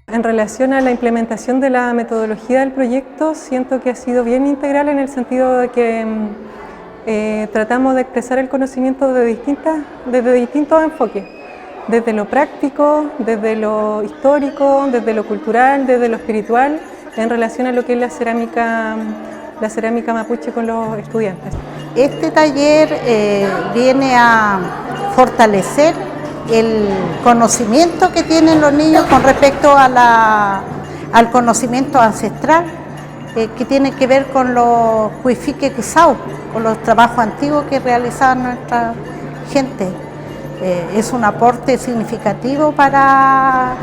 En relación a la implementación de la metodología del proyecto, siento que ha sido bien integral en el sentido de que tratamos de expresar el conocimiento desde distintos enfoques, desde lo práctico, desde lo histórico, desde lo cultural, desde lo espiritual, en relación a lo que es la cerámica mapuche con los estudiantes. Este taller viene a fortalecer el conocimiento que tienen los niños con respecto a al conocimiento ancestral, que tiene que ver con los cuifique quizao, con los trabajos antiguos que realizaban nuestra gente. Es un aporte significativo para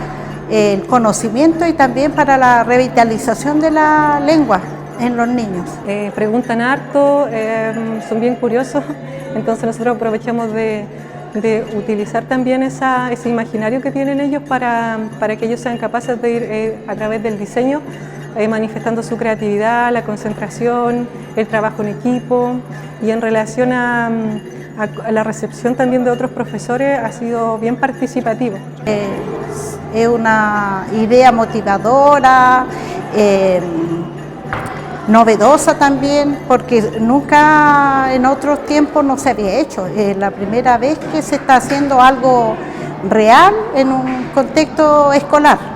el conocimiento y también para la revitalización de la lengua en los niños. Preguntan harto, son bien curiosos, entonces nosotros aprovechamos de utilizar también ese imaginario que tienen ellos para que ellos sean capaces de ir a través del diseño manifestando su creatividad, la concentración, el trabajo en equipo, y en relación a la recepción también de otros profesores ha sido bien participativo. Es una idea motivadora, novedosa también, porque nunca en otros tiempos no se había hecho. Es la primera vez que se está haciendo algo real en un contexto escolar.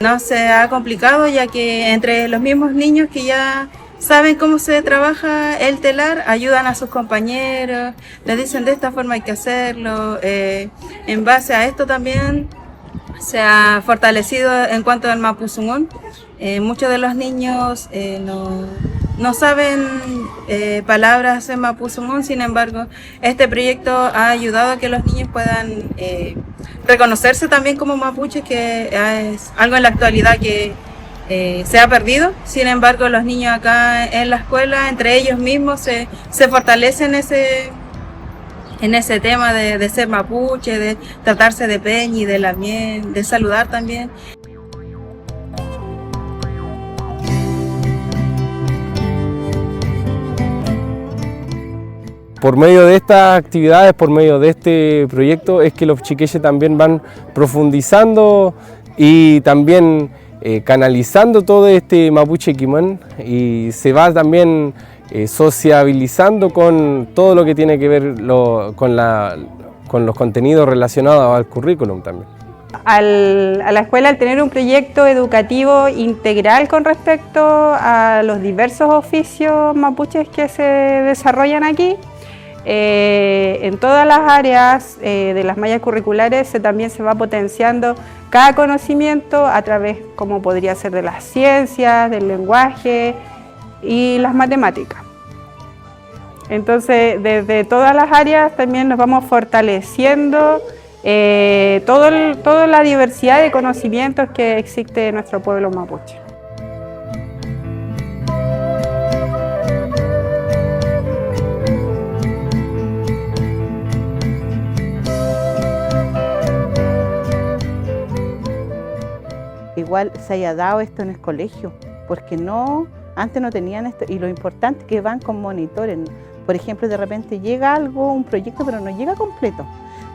No se ha complicado, ya que entre los mismos niños que ya saben cómo se trabaja el telar, ayudan a sus compañeros, les dicen de esta forma hay que hacerlo. En base a esto también se ha fortalecido en cuanto al mapuzungún. Muchos de los niños no saben palabras en mapuzungún, sin embargo, este proyecto ha ayudado a que los niños puedan reconocerse también como mapuches, que es algo en la actualidad que se ha perdido. Sin embargo, los niños acá en la escuela, entre ellos mismos, se fortalecen en ese tema de ser mapuche, de tratarse de peñi, de la miel, de saludar también. Por medio de estas actividades, por medio de este proyecto, es que los chiquillos también van profundizando y también canalizando todo este mapuche quimán, y se va también sociabilizando con todo lo que tiene que ver con los contenidos relacionados al currículum también. A la escuela, al tener un proyecto educativo integral con respecto a los diversos oficios mapuches que se desarrollan aquí, en todas las áreas de las mallas curriculares también se va potenciando cada conocimiento a través, como podría ser, de las ciencias, del lenguaje y las matemáticas. Entonces, desde todas las áreas también nos vamos fortaleciendo toda la diversidad de conocimientos que existe en nuestro pueblo mapuche. Igual se haya dado esto en el colegio, porque antes no tenían esto, y lo importante es que van con monitores. Por ejemplo, de repente llega algo, un proyecto, pero no llega completo.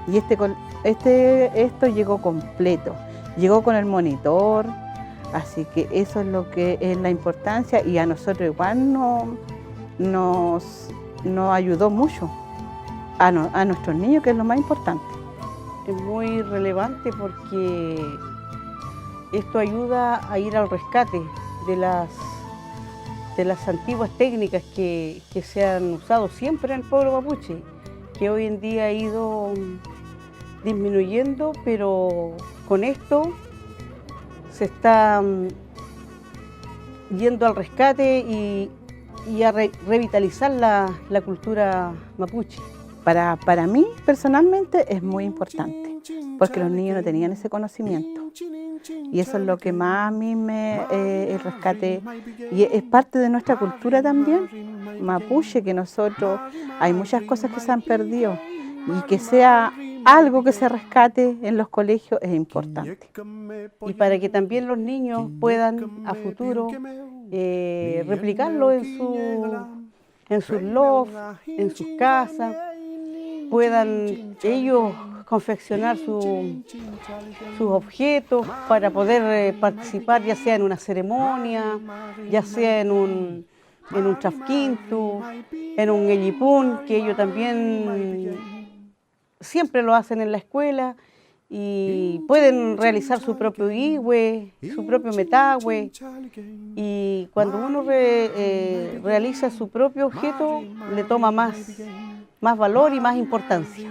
Y esto llegó completo, llegó con el monitor, así que eso es lo que es la importancia, y a nosotros igual nos ayudó mucho, a nuestros niños, que es lo más importante. Es muy relevante porque esto ayuda a ir al rescate de las antiguas técnicas que se han usado siempre en el pueblo mapuche, que hoy en día ha ido disminuyendo, pero con esto se está yendo al rescate y a revitalizar la cultura mapuche. Para mí, personalmente, es muy importante, porque los niños no tenían ese conocimiento. Y eso es lo que más a mí el rescate, y es parte de nuestra cultura también, mapuche, que nosotros, hay muchas cosas que se han perdido, y que sea algo que se rescate en los colegios es importante. Y para que también los niños puedan a futuro replicarlo en sus lofts, en sus casas, puedan ellos confeccionar sus objetos para poder participar, ya sea en una ceremonia, ya sea en un trasquinto, en un guellipún, que ellos también siempre lo hacen en la escuela, y pueden realizar su propio igüe, su propio metagüe, y cuando uno realiza su propio objeto le toma más valor y más importancia.